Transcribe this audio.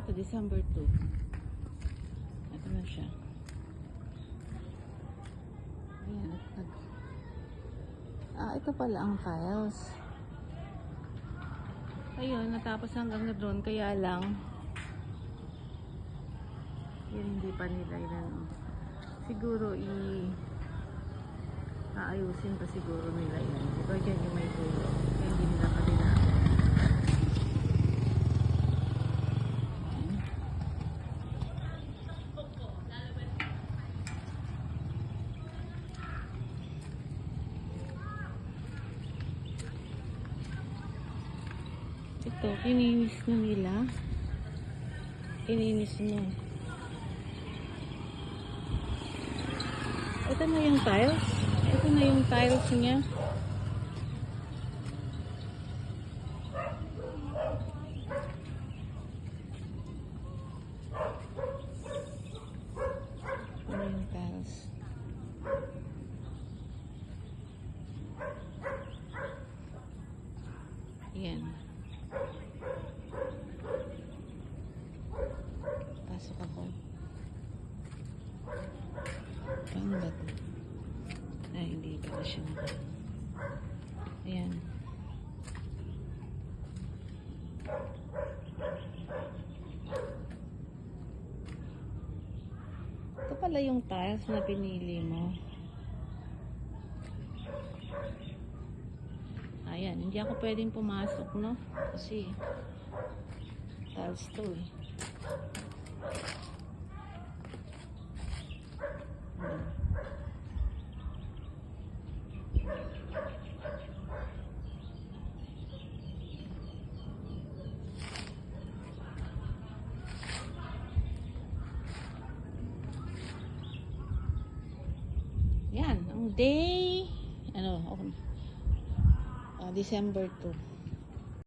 Ito, December 2. Ito na siya. Ayan. Ito pala ang tiles. Ayun, natapos hanggang na doon. Kaya lang, yun hindi pa nila yun. Siguro aayusin pa siguro nila yan. Ito dyan yung may tulo. Kaya hindi nila pa nila. Ito, kininis na nila. Kininis na. Ito na yung tiles. Ito na yung tiles niya. Ito na yung tiles. Ayan. Pasok ako. Ano ba ito? Ay, hindi pala siya na. Ayan. Ito pala yung tiles na pinili mo. Ayan, hindi ako pwedeng pumasok, no? Kasi tiles to eh. Yan, ang day, December 2.